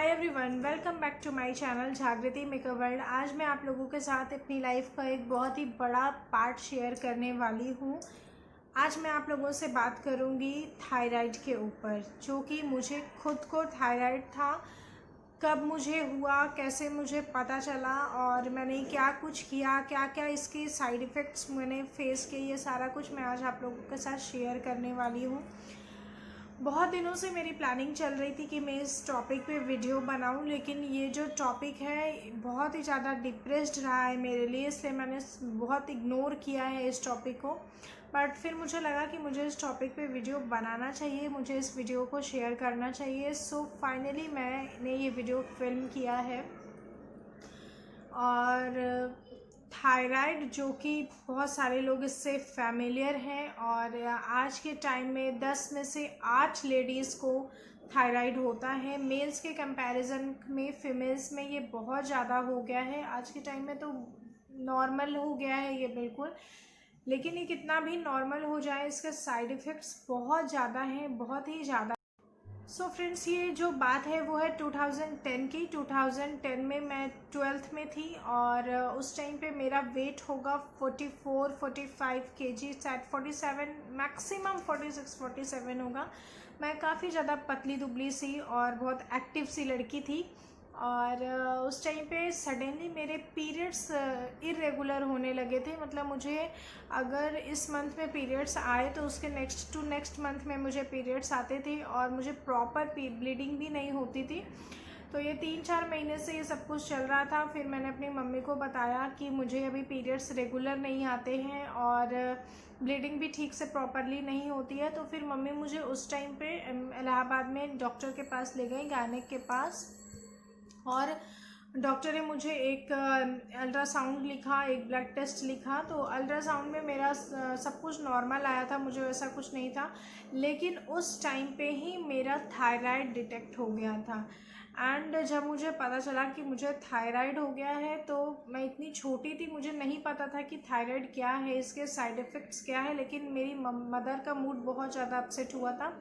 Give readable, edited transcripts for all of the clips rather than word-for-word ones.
Hi everyone, welcome back to my channel Jagriti makeup world. आज मैं आप लोगों के साथ अपनी लाइफ का एक बहुत ही बड़ा पार्ट शेयर करने वाली हूँ। आज मैं आप लोगों से बात करूँगी थायराइड के ऊपर, जो कि मुझे खुद को थायराइड था, कब मुझे हुआ, कैसे मुझे पता चला और मैंने क्या कुछ किया, क्या क्या इसके साइड इफ़ेक्ट्स मैंने फेस किए, ये सारा कुछ मैं आज आप लोगों के साथ शेयर करने वाली हूँ। बहुत दिनों से मेरी प्लानिंग चल रही थी कि मैं इस टॉपिक पे वीडियो बनाऊं, लेकिन ये जो टॉपिक है बहुत ही ज़्यादा डिप्रेस्ड रहा है मेरे लिए, इसलिए मैंने बहुत इग्नोर किया है इस टॉपिक को। बट फिर मुझे लगा कि मुझे इस टॉपिक पे वीडियो बनाना चाहिए, मुझे इस वीडियो को शेयर करना चाहिए। सो फाइनली मैंने ये वीडियो फिल्म किया है। और थायराइड, जो कि बहुत सारे लोग इससे फैमिलियर हैं, और आज के टाइम में 10 में से 8 लेडीज़ को थायराइड होता है। मेल्स के कंपैरिजन में फीमेल्स में ये बहुत ज़्यादा हो गया है। आज के टाइम में तो नॉर्मल हो गया है ये बिल्कुल, लेकिन ये कितना भी नॉर्मल हो जाए, इसके साइड इफ़ेक्ट्स बहुत ज़्यादा हैं, बहुत ही ज़्यादा। सो फ्रेंड्स, ये जो बात है वो है 2010 की। 2010 में मैं 12th में थी और उस टाइम पे मेरा वेट होगा 44-45 kg, शायद 47, मैक्सिमम 46-47 होगा। मैं काफ़ी ज़्यादा पतली दुबली सी और बहुत एक्टिव सी लड़की थी। और उस टाइम पे सडनली मेरे पीरियड्स इरेगुलर होने लगे थे। मतलब मुझे अगर इस मंथ में पीरियड्स आए तो उसके नेक्स्ट मंथ में मुझे पीरियड्स आते थे और मुझे प्रॉपर ब्लीडिंग भी नहीं होती थी। तो ये 3-4 महीने से ये सब कुछ चल रहा था। फिर मैंने अपनी मम्मी को बताया कि मुझे अभी पीरियड्स रेगुलर नहीं आते हैं और ब्लीडिंग भी ठीक से प्रॉपरली नहीं होती है। तो फिर मम्मी मुझे उस टाइम पे इलाहाबाद में डॉक्टर के पास ले गई, गायनेक के पास, और डॉक्टर ने मुझे एक अल्ट्रासाउंड लिखा, एक ब्लड टेस्ट लिखा। तो अल्ट्रासाउंड में मेरा सब कुछ नॉर्मल आया था, मुझे वैसा कुछ नहीं था। लेकिन उस टाइम पे ही मेरा थायराइड डिटेक्ट हो गया था। एंड जब मुझे पता चला कि मुझे थायराइड हो गया है, तो मैं इतनी छोटी थी, मुझे नहीं पता था कि थायराइड क्या है, इसके साइड इफ़ेक्ट्स क्या है। लेकिन मेरी मदर का मूड बहुत ज़्यादा अपसेट हुआ था,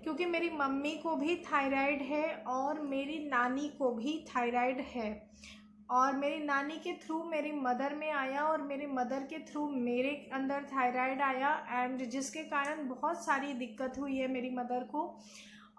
क्योंकि मेरी मम्मी को भी थायराइड है और मेरी नानी को भी थायराइड है। और मेरी नानी के थ्रू मेरी मदर में आया और मेरी मदर के थ्रू मेरे अंदर थायराइड आया, एंड जिसके कारण बहुत सारी दिक्कत हुई है मेरी मदर को।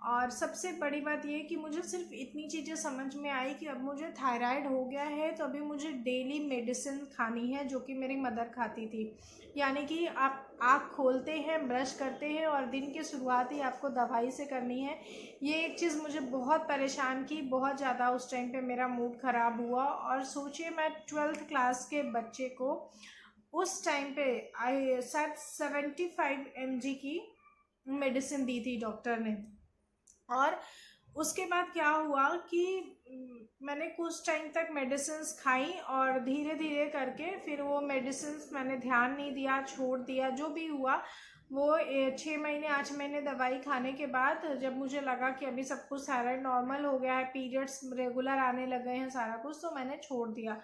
और सबसे बड़ी बात ये कि मुझे सिर्फ इतनी चीज़ें समझ में आई कि अब मुझे थायराइड हो गया है तो अभी मुझे डेली मेडिसिन खानी है, जो कि मेरी मदर खाती थी। यानी कि आप आँख खोलते हैं, ब्रश करते हैं और दिन की शुरुआत ही आपको दवाई से करनी है। ये एक चीज़ मुझे बहुत परेशान की, बहुत ज़्यादा उस टाइम पे मेरा मूड ख़राब हुआ। और सोचिए, मैं 12th क्लास के बच्चे को उस टाइम पे शायद 75 mg की मेडिसिन दी थी डॉक्टर ने। और उसके बाद क्या हुआ कि मैंने कुछ टाइम तक मेडिसिन्स खाई और धीरे धीरे करके फिर वो मेडिसिन्स मैंने ध्यान नहीं दिया, छोड़ दिया। जो भी हुआ वो 6 महीने 8 महीने दवाई खाने के बाद जब मुझे लगा कि अभी सब कुछ थायराइड नॉर्मल हो गया है, पीरियड्स रेगुलर आने लग गए हैं, सारा कुछ, तो मैंने छोड़ दिया।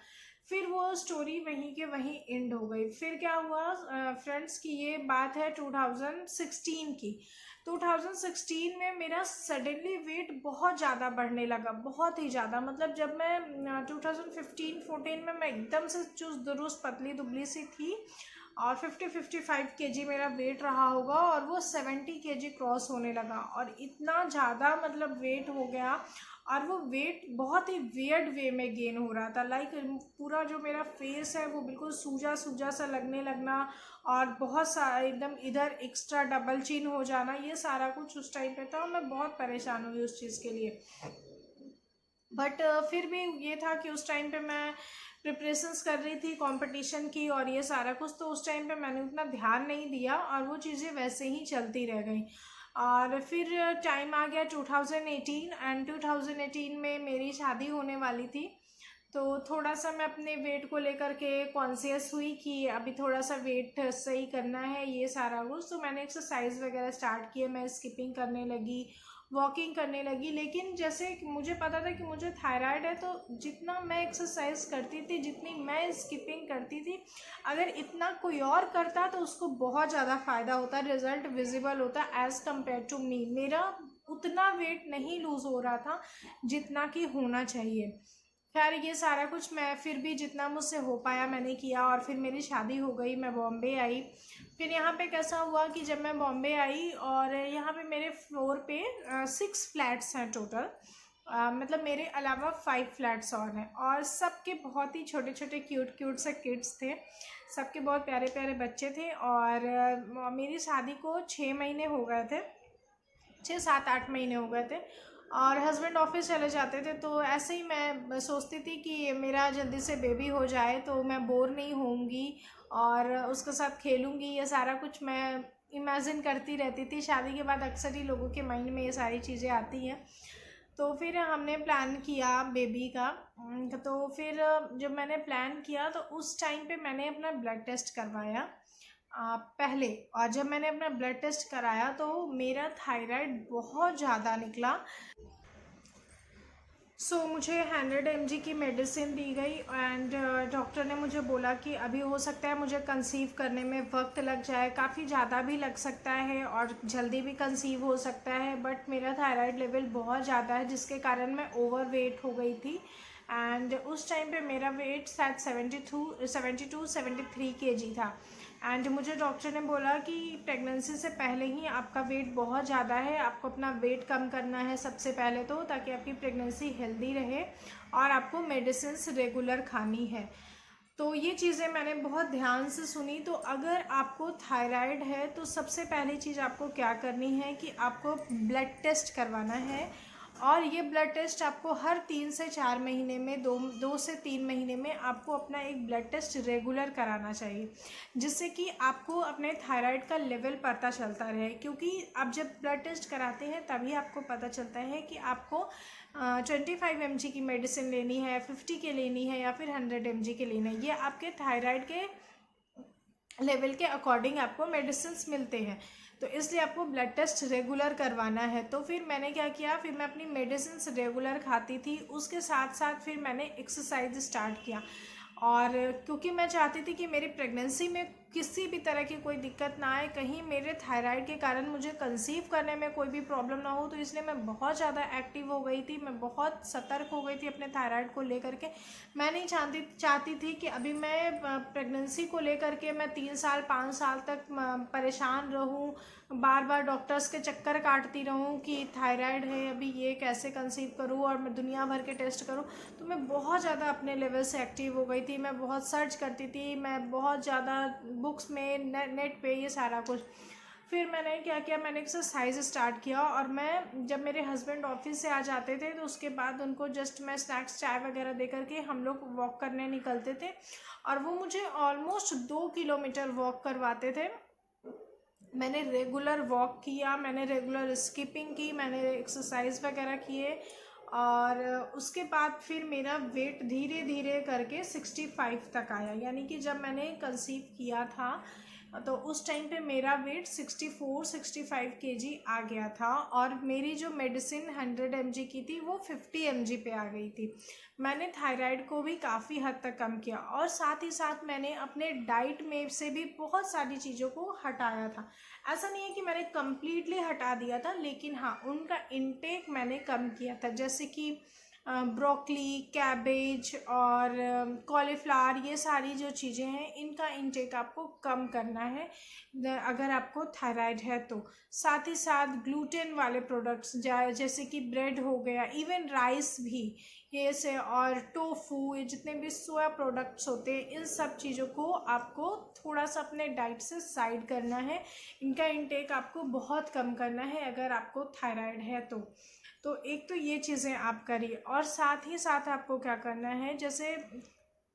फिर वो स्टोरी वहीं के वहीं एंड हो गई। फिर क्या हुआ फ्रेंड्स, की ये बात है 2016 की। 2016 में मेरा सडनली वेट बहुत ज़्यादा बढ़ने लगा, बहुत ही ज़्यादा। मतलब जब मैं 2015-14 में मैं एकदम से चुस्त दुरुस्त पतली दुबली सी थी और 50-55 kg मेरा वेट रहा होगा, और वो 70 kg क्रॉस होने लगा। और इतना ज़्यादा मतलब वेट हो गया, और वो वेट बहुत ही वियर्ड वे में गेन हो रहा था। लाइक पूरा जो मेरा फेस है वो बिल्कुल सूजा सूजा सा लगने लगना, और बहुत सा एकदम इधर एक्स्ट्रा डबल चिन हो जाना, ये सारा कुछ उस टाइम पे था। और मैं बहुत परेशान हुई उस चीज़ के लिए। बट फिर भी ये था कि उस टाइम पे मैं प्रिपरेशंस कर रही थी कंपटीशन की और ये सारा कुछ, तो उस टाइम पे मैंने उतना ध्यान नहीं दिया और वो चीज़ें वैसे ही चलती रह गई। और फिर टाइम आ गया 2018, एंड 2018 में मेरी शादी होने वाली थी। तो थोड़ा सा मैं अपने वेट को लेकर के कॉन्शियस हुई कि अभी थोड़ा सा वेट सही करना है, ये सारा कुछ। तो मैंने एक्सरसाइज वगैरह स्टार्ट किए, मैं स्किपिंग करने लगी, वॉकिंग करने लगी। लेकिन जैसे कि मुझे पता था कि मुझे थायराइड है, तो जितना मैं एक्सरसाइज करती थी, जितनी मैं स्किपिंग करती थी, अगर इतना कोई और करता तो उसको बहुत ज़्यादा फ़ायदा होता, रिज़ल्ट विजिबल होता एज़ कम्पेयर टू मी। मेरा उतना वेट नहीं लूज़ हो रहा था जितना कि होना चाहिए। खैर ये सारा कुछ मैं फिर भी जितना मुझसे हो पाया मैंने किया, और फिर मेरी शादी हो गई, मैं बॉम्बे आई। फिर यहाँ पे कैसा हुआ कि जब मैं बॉम्बे आई, और यहाँ पे मेरे फ्लोर पे 6 फ्लैट्स हैं टोटल। मतलब मेरे अलावा 5 फ्लैट्स और हैं, और सबके बहुत ही छोटे छोटे क्यूट क्यूट से किड्स थे, सबके बहुत प्यारे प्यारे बच्चे थे। और मेरी शादी को 6 महीने हो गए थे, 6 7 8 महीने हो गए थे, और हस्बैंड ऑफिस चले जाते थे। तो ऐसे ही मैं सोचती थी कि मेरा जल्दी से बेबी हो जाए तो मैं बोर नहीं होऊंगी और उसके साथ खेलूंगी, ये सारा कुछ मैं इमेजिन करती रहती थी। शादी के बाद अक्सर ही लोगों के माइंड में ये सारी चीज़ें आती हैं। तो फिर हमने प्लान किया बेबी का। तो फिर जब मैंने प्लान किया तो उस टाइम पे मैंने अपना ब्लड टेस्ट करवाया पहले। और जब मैंने अपना ब्लड टेस्ट कराया तो मेरा थायराइड बहुत ज़्यादा निकला। मुझे 100 mg की मेडिसिन दी गई, एंड डॉक्टर ने मुझे बोला कि अभी हो सकता है मुझे कंसीव करने में वक्त लग जाए, काफ़ी ज़्यादा भी लग सकता है और जल्दी भी कंसीव हो सकता है। बट मेरा थायराइड लेवल बहुत ज़्यादा है जिसके कारण मैं ओवर वेट हो गई थी। एंड उस टाइम पे मेरा वेट शायद 72-73 kg था। एंड मुझे डॉक्टर ने बोला कि प्रेगनेंसी से पहले ही आपका वेट बहुत ज़्यादा है, आपको अपना वेट कम करना है सबसे पहले तो, ताकि आपकी प्रेगनेंसी हेल्दी रहे, और आपको मेडिसिन्स रेगुलर खानी है। तो ये चीज़ें मैंने बहुत ध्यान से सुनी। तो अगर आपको थायराइड है तो सबसे पहली चीज़ आपको क्या करनी है कि आपको ब्लड टेस्ट करवाना है, और ये ब्लड टेस्ट आपको हर 3 से 4 महीने में, 2 से 3 महीने में आपको अपना एक ब्लड टेस्ट रेगुलर कराना चाहिए, जिससे कि आपको अपने थायराइड का लेवल पता चलता रहे। क्योंकि आप जब ब्लड टेस्ट कराते हैं तभी आपको पता चलता है कि आपको 25 mg की मेडिसिन लेनी है, 50 के लेनी है, या फिर 100 mg के लेनी है। ये आपके थायराइड के लेवल के अकॉर्डिंग आपको मेडिसिन्स मिलते हैं। तो इसलिए आपको ब्लड टेस्ट रेगुलर करवाना है। तो फिर मैंने क्या किया, फिर मैं अपनी मेडिसिन्स रेगुलर खाती थी, उसके साथ साथ फिर मैंने एक्सरसाइज स्टार्ट किया। और क्योंकि मैं चाहती थी कि मेरी प्रेगनेंसी में किसी भी तरह की कोई दिक्कत ना आए, कहीं मेरे थायराइड के कारण मुझे कंसीव करने में कोई भी प्रॉब्लम ना हो, तो इसलिए मैं बहुत ज़्यादा एक्टिव हो गई थी, मैं बहुत सतर्क हो गई थी अपने थायराइड को लेकर के। मैं नहीं चाहती थी कि अभी मैं प्रेगनेंसी को लेकर के मैं 3 साल 5 साल तक परेशान रहूं, बार बार डॉक्टर्स के चक्कर काटती रहूं कि थायराइड है, अभी ये कैसे कंसीव करूं, और मैं दुनिया भर के टेस्ट करूं। तो मैं बहुत ज़्यादा अपने लेवल से एक्टिव हो गई थी, मैं बहुत सर्च करती थी, मैं बहुत ज़्यादा बुक्स में, नेट पे, ये सारा कुछ। फिर मैंने क्या किया, मैंने एक्सरसाइज स्टार्ट किया। और मैं जब मेरे हस्बैंड ऑफिस से आ जाते थे तो उसके बाद उनको जस्ट मैं स्नैक्स, चाय वगैरह दे करके हम लोग वॉक करने निकलते थे, और वो मुझे ऑलमोस्ट 2 किलोमीटर वॉक करवाते थे। मैंने रेगुलर वॉक किया, मैंने रेगुलर स्किपिंग की, मैंने एक्सरसाइज वगैरह किए, और उसके बाद फिर मेरा वेट धीरे धीरे करके 65 तक आया। यानी कि जब मैंने कंसीव किया था तो उस टाइम पे मेरा वेट 64-65 kg आ गया था, और मेरी जो मेडिसिन 100 mg की थी वो 50 mg पे आ गई थी। मैंने थायराइड को भी काफ़ी हद तक कम किया, और साथ ही साथ मैंने अपने डाइट में से भी बहुत सारी चीज़ों को हटाया था। ऐसा नहीं है कि मैंने कम्प्लीटली हटा दिया था, लेकिन हाँ, उनका इंटेक मैंने कम किया था। जैसे कि ब्रोकली, कैबेज और कॉलीफ्लावर, ये सारी जो चीज़ें हैं इनका इंटेक आपको कम करना है अगर आपको थायराइड है तो। साथ ही साथ ग्लूटेन वाले प्रोडक्ट्स जैसे कि ब्रेड हो गया, इवन राइस भी, ये से, और टोफू, ये जितने भी सोया प्रोडक्ट्स होते हैं, इन सब चीज़ों को आपको थोड़ा सा अपने डाइट से साइड करना है। इनका इंटेक आपको बहुत कम करना है अगर आपको थायराइड है तो एक तो ये चीज़ें आप करिए। और साथ ही साथ आपको क्या करना है, जैसे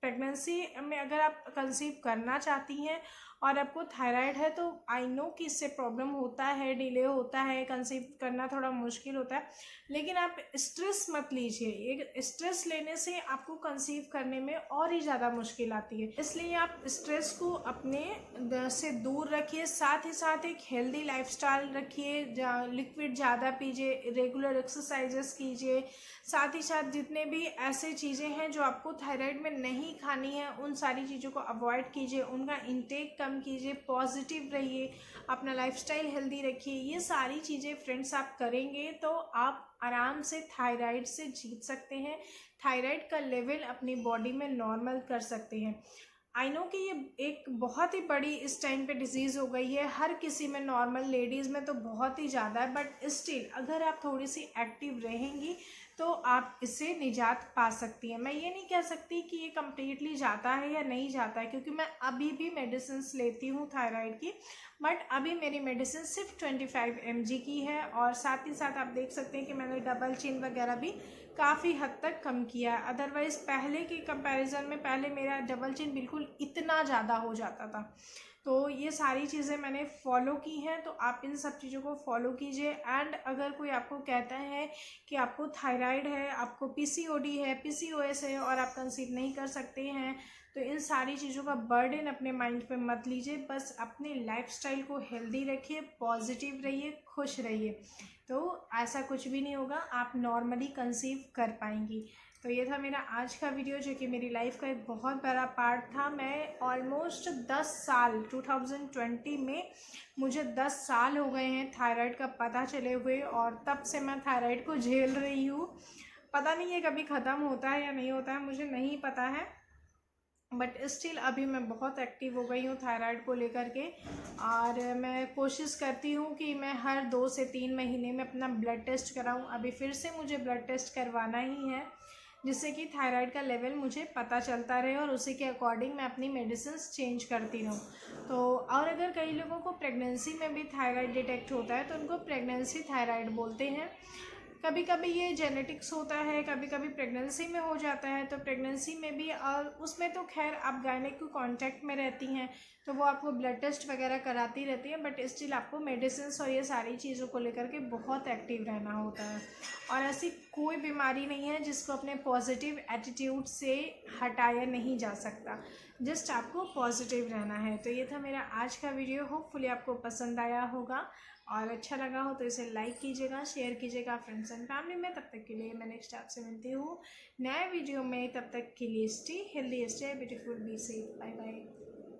प्रेगनेंसी में अगर आप कंसीव करना चाहती हैं और आपको थायराइड है तो आई नो कि इससे प्रॉब्लम होता है, डिले होता है, कंसीव करना थोड़ा मुश्किल होता है, लेकिन आप स्ट्रेस मत लीजिए। ये स्ट्रेस लेने से आपको कंसीव करने में और ही ज़्यादा मुश्किल आती है, इसलिए आप स्ट्रेस को अपने से दूर रखिए। साथ ही साथ एक हेल्दी लाइफस्टाइल रखिए, लिक्विड ज़्यादा पीजिए, रेगुलर एक्सरसाइजेस कीजिए। साथ ही साथ जितने भी ऐसे चीज़ें हैं जो आपको थायराइड में नहीं खानी है, उन सारी चीज़ों को अवॉइड कीजिए, उनका इंटेक कम कीजिए, पॉजिटिव रहिए, अपना लाइफस्टाइल हेल्दी रखिए। ये सारी चीज़ें फ्रेंड्स आप करेंगे तो आप आराम से थायराइड से जीत सकते हैं, थायराइड का लेवल अपनी बॉडी में नॉर्मल कर सकते हैं। आई नो कि ये एक बहुत ही बड़ी इस टाइम पे डिजीज़ हो गई है, हर किसी में, नॉर्मल लेडीज़ में तो बहुत ही ज़्यादा है, बट स्टिल अगर आप थोड़ी सी एक्टिव रहेंगी तो आप इससे निजात पा सकती हैं। मैं ये नहीं कह सकती कि ये कम्प्लीटली जाता है या नहीं जाता है, क्योंकि मैं अभी भी मेडिसिन लेती हूँ थायराइड की, बट अभी मेरी मेडिसिन सिर्फ 25 mg की है। और साथ ही साथ आप देख सकते हैं कि मैंने डबल चिन वगैरह भी काफ़ी हद तक कम किया है। अदरवाइज़ पहले के कंपैरिजन में पहले मेरा डबल चिन बिल्कुल इतना ज़्यादा हो जाता था। तो ये सारी चीज़ें मैंने फॉलो की हैं, तो आप इन सब चीज़ों को फॉलो कीजिए। एंड अगर कोई आपको कहता है कि आपको थायराइड है, आपको पीसीओडी है, पीसीओएस है और आप कंसीव नहीं कर सकते हैं, तो इन सारी चीज़ों का बर्डन अपने माइंड पे मत लीजिए। बस अपने लाइफस्टाइल को हेल्दी रखिए, पॉजिटिव रहिए, खुश रहिए, तो ऐसा कुछ भी नहीं होगा, आप नॉर्मली कंसीव कर पाएंगी। तो ये था मेरा आज का वीडियो, जो कि मेरी लाइफ का एक बहुत बड़ा पार्ट था। मैं ऑलमोस्ट 10 साल 2020 में मुझे 10 साल हो गए हैं थायराइड का पता चले हुए, और तब से मैं थायराइड को झेल रही हूँ। पता नहीं ये कभी ख़त्म होता है या नहीं होता है, मुझे नहीं पता है, बट स्टिल अभी मैं बहुत एक्टिव हो गई हूँ थायराइड को लेकर के। और मैं कोशिश करती हूँ कि मैं हर 2 से 3 महीने में अपना ब्लड टेस्ट कराऊँ। अभी फिर से मुझे ब्लड टेस्ट करवाना ही है, जिससे कि थायराइड का लेवल मुझे पता चलता रहे और उसी के अकॉर्डिंग मैं अपनी मेडिसिन चेंज करती रहूँ। तो और अगर कई लोगों को प्रेगनेंसी में भी थायराइड डिटेक्ट होता है तो उनको प्रेगनेंसी थायराइड बोलते हैं। कभी कभी ये जेनेटिक्स होता है, कभी कभी प्रेगनेंसी में हो जाता है, तो प्रेगनेंसी में भी, और उसमें तो खैर आप गायनेक के कांटेक्ट में रहती हैं तो वो आपको ब्लड टेस्ट वगैरह कराती रहती है, बट स्टिल आपको मेडिसिन और ये सारी चीज़ों को लेकर के बहुत एक्टिव रहना होता है। और ऐसी कोई बीमारी नहीं है जिसको अपने पॉजिटिव एटीट्यूड से हटाया नहीं जा सकता, जस्ट आपको पॉजिटिव रहना है। तो ये था मेरा आज का वीडियो, होपफुली आपको पसंद आया होगा, और अच्छा लगा हो तो इसे लाइक कीजिएगा, शेयर कीजिएगा फ्रेंड्स एंड फैमिली में। तब तक के लिए मैं नेक्स्ट आपसे मिलती हूँ नए वीडियो में, तब तक के लिए stay healthy, stay beautiful, be safe, bye bye.